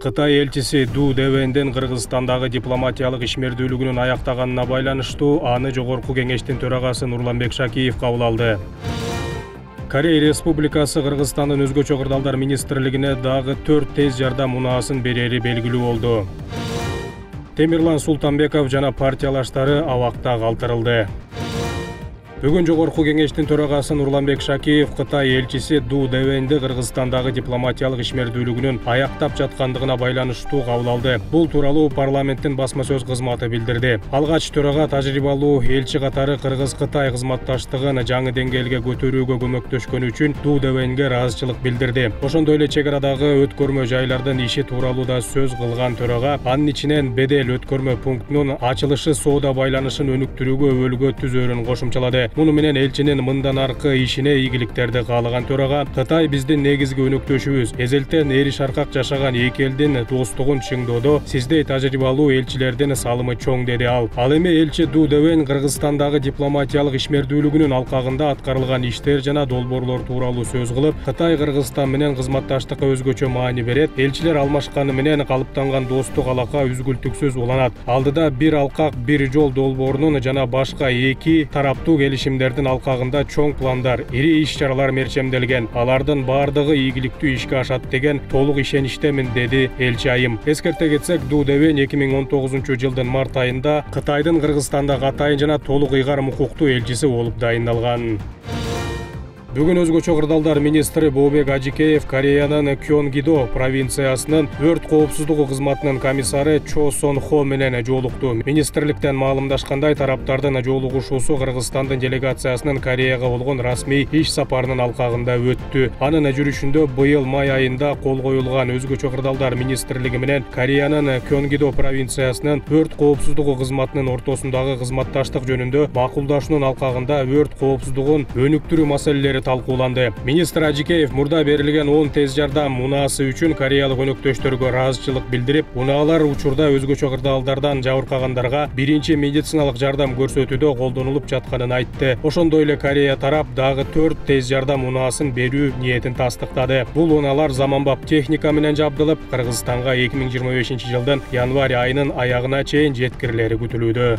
Кытай элчиси Ду Дэвэндин Кыргызстандагы дипломатиялык ишмердүүлүгүнүн аяктаганына байланыштуу аны Жогорку Кеңештин төрагасы Нурланбек Шакиев кабыл алды. Корея Республикасы Кыргызстандын өзгөчө кырдаалдар министрлигине дагы 4 тез жардам унаасын берери белгилүү болду. Темирлан Султанбеков жана партиялаштары абакта калтырылды. Бүгүн Жогорку Кеңештин төрагасы Нурланбек Шакиев Кытай элчиси Ду Дэвэнди Кыргызстандагы дипломатиялык ишмердүүлүгүнүн аяктап жаткандыгына байланыштуу кабыл алды. Бул тууралуу парламенттин басма сөз кызматы билдирди. Алгач төрага тажрыйбалуу элчи катары Кыргыз-Кытай кызматташтыгын жаңы деңгээлге көтөрүүгө көмөктөшкөнү үчүн Ду Дэвэнге ыраазычылык билдирди. Ошондой эле чек арадагы өткөрмө жайлардын иши тууралуу да сөз кылган төрага анын ичинен бедел өткөрмө пунктунун ачылышы соода байланышын өнүктүрүүгө өбөлгө түзөөрүн кошумчалады. Муну менен элчинин мындан аркы ишине ийгиликтерди каалаган төрага Кытай биздин негизги өнөктөшүбүз. Эзелтен эри шаркак жашаган эки элдин достугун чыңдоодо сиздей тажрыйбалуу элчилердин салымы чоң, деди ал. Ал эми элчи Ду Дэвэн Кыргызстандагы дипломатиялык ишмердүүлүгүнүн алкагында аткарылган иштер жана долбоорлор тууралуу сөз кылып, Кытай Кыргызстан менен кызматташтыкка өзгөчө маани берет, элчилер алмашканы менен калыптанган достук алака үзгүлтүксүз уланат. Алдыда бир алкак, бир жол долбоорунун жана башка эки тараптуу келишимдердин алкагында чоң пландар, ири иш-чаралар мерчемделген. Алардын бардыгы ийгиликтүү ишке ашат деген толук ишеничтемин, деди элчи айым. Эскерте кетсек, Ду Дэвэн 2019 жылдын март айында Кытайдын Кыргызстанда катайын жана толук ыйгарым укуктуу элчиси болуп дайындалган. Бүгүн өзгөчө кырдаалдар министри Бообек Ажикеев Кореянын Кёнгидо провинциясынын өрт коопсуздугу кызматынын комиссары Чо Сон Хо менен жолукту. Министрликтен маалымдашкандай, тараптардын жолугушуусу Кыргызстандын делегациясынын Кореяга болгон расмий иш сапарынын алкагында өттү. Анын жүрүшүндө быйыл май айында кол коюлган өзгөчө кырдаалдар министрлиги менен Кореянын Кёнгидо провинциясынын өрт коопсуздугу кызматынын ортосундагы кызматташтык жөнүндө макулдашуунун алкагында өрт коопсуздугун өнүктүрүү маселелери талкууланды. Министр Ажикеев мурда берилген 10 тез жардам унаасы үчүн кореялык өнөктөштөргө ыраазычылык билдирип, унаалар учурда өзгөчө кырдаалдардан жабыркагандарга биринчи медициналык жардам көрсөтүүдө колдонулуп жатканын айтты. Ошондой эле Корея тарап дагы 4 тез жардам унаасын берүү ниетин тастыктады. Бул унаалар заманбап техника менен жабдылып, Кыргызстанга 2025 жылдын январь айынын аягына чейин жеткирилери күтүлүүдө.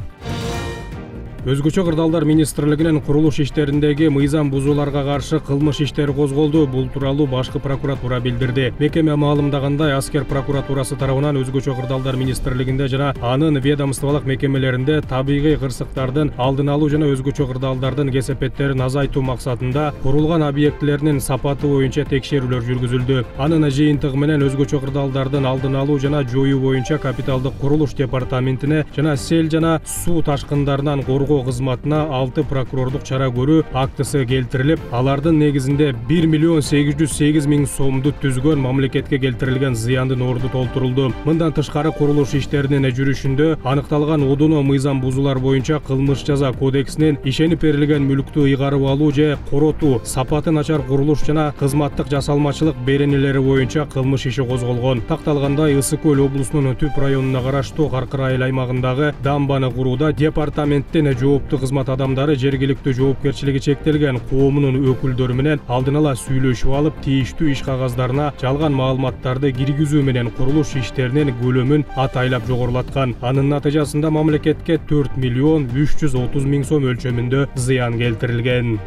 Өзгөчө кырдаалдар министрлигинин курулуш иштериндеги мыйзам бузууларга каршы кылмыш иштери козголду. Бул тууралуу башкы прокуратура билдирди. Мекеме маалымдагандай, аскер прокуратурасы тарабынан өзгөчө кырдаалдар министрлигинде жана анын ведомстволук мекемелеринде табигый кырсыктардын алдын алуу жана өзгөчө кырдаалдардын кесепеттерин азайтуу максатында курулган объектилеринин сапаты боюнча текшерүүлөр жүргүзүлдү. Анын жыйынтыгы менен өзгөчө кырдаалдардын алдын алуу жана жоюу боюнча капиталдык курулуш департаментине жана сел жана суу ташкындарынан кызматына 6 прокурорлук чара көрүү актысы келтирилип, алардын негизинде 1 миллион 808 миң сомду түзгөн мамлекетке келтирилген зыяндын орду толтурулду. Мындан тышкары курулуш иштеринин жүрүшүндө аныкталган одуно мыйзам бузуулар боюнча кылмыш жаза кодексинин ишенип берилген мүлктү ыйгарып алуу же коротуу, сапаты начар курулуш жана кызматтык жасалмачылык беренелери боюнча кылмыш иши козголгон. Такталгандай, Ысык көл облусунун Түп районуна караштуу Каркырайыл аймагындагы дамбаны курууда департаменттин жооптуу кызмат адамдары жергиликтүү жоопкерчилиги чектелген коомунун өкүлдөрү менен алдын ала сүйлөшүп алып, тийиштүү иш кагаздарына жалган маалыматтарды киргизүү менен курулуш иштеринин көлөмүн атайлап жогорулаткан. Анын натыйжасында мамлекетке 4 миллион 330 миң сом өлчөмүндө зыян келтирилген.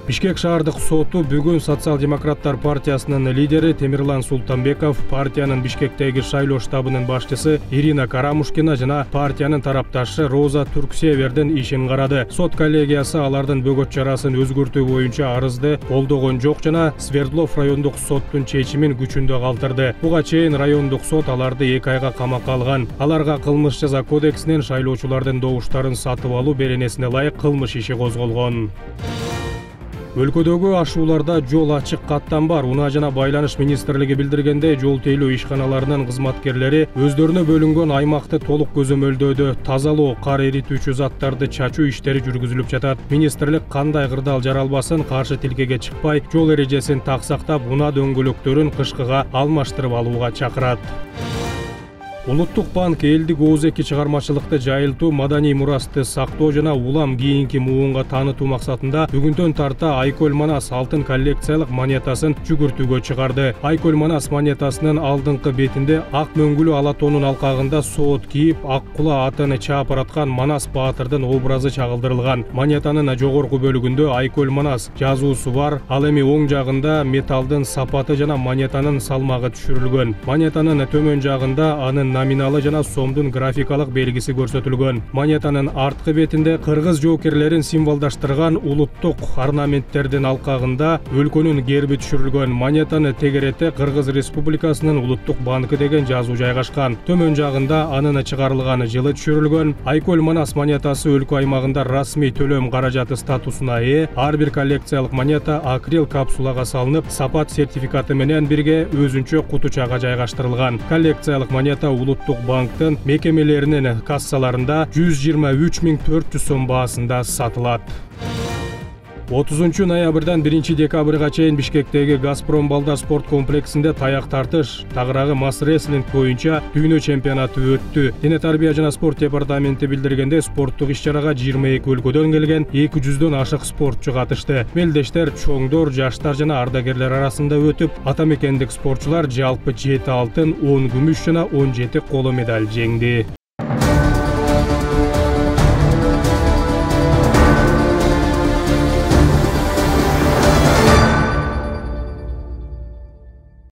Бишкек шаардык соту бүгүн Социал-демократтар партиясынын лидери Темирлан Султанбеков, партиянын Бишкектеги шайлоо штабынын башчысы Ирина Карамушкина жана партиянын тарапташы Роза Турксевердин ишин карады. Сот коллегиясы алардын бөгөт чарасын өзгөртүү боюнча арызды колдогон жок жана Свердлов райондук соттун чечимин күчүндө калтырды. Буга чейин райондук сот аларды 2 айга камакка алган. Аларга кылмыш жаза кодексинин шайлоочулардын добуштарын сатып алуу беренесине ылайык кылмыш иши козголгон. Өлкөдөгү ашууларда жол ачык каттан бар. Унаа жана байланыш министрлиги билдиргендей, жол тейлөө ишканаларынын кызматкерлери өздөрүнө бөлүнгөн аймакты толук көзөмөлдөөдө тазалоо, кар эритүүчү заттарды чачуу иштери жүргүзүлүп жатат. Министрлик кандай кырдаал жаралбасын каршы тилкеге чыкпай, жол эрежесин так сактап, унаа дөңгөлөктөрүн кышкыга алмаштырып алууга чакырат. Улуттук банк элдик оозеки чыгармачылыкты жайылтуу, маданий мурасты сактоо жана улам кийинки муунга таанытуу максатында бүгүндөн тарта Айкөл Манас алтын коллекциялык монетасын жүгүртүүгө чыгарды. Айкөл Манас монетасынын алдыңкы бетинде ак мөңгүлүү ала тоонун алкагында соот кийип, ак кула атыны чаап бараткан Манас баатырдын образы чагылдырылган. Монетанын жогорку бөлүгүндө Айкөл Манас жазуусу бар. Ал эми оң жагында металдын сапаты жана монетанын салмагы түшүрүлгөн. Монетанын төмөн жагында анын номиналы жана сомдун графикалык белгиси көрсөтүлгөн. Монетанын арткы бетинде кыргыз жоокерлерин символдаштырган улуттук орнаменттердин алкагында өлкөнүн герби түшүрүлгөн. Монетаны тегерете Кыргыз Республикасынын улуттук банкы деген жазуу жайгашкан. Төмөн жагында анын чыгарылган жылы түшүрүлгөн. Айкөл Манас монетасы өлкө аймагында расмий төлөм каражаты статусуна ээ. Ар бир коллекциялык монета акрил капсулага салынып, сапат сертификаты менен бирге өзүнчө кутучага жайгаштырылган. Коллекциялык монета Улуттук банктын мекемелеринин кассаларында 123 400 сом баасында сатылат. 30 ноябрдан 1 декабрга чейин Бишкектеги Газпром балдар спорт комплексинде таяк тартыш, тагыраагы масс рестлинг боюнча дүйнө чемпионаты өттү. Дене тарбия жана спорт департаменти билдиргенде, спорттук иш-чарага 22 өлкөдөн келген 200дөн ашык спортчу катышты. Мелдештер чоңдор, жаштар жана ардагерлер арасында өтүп, атамекендик спортчулар жалпы 7 алтын, 10 күмүш жана 17 коло медаль жеңди.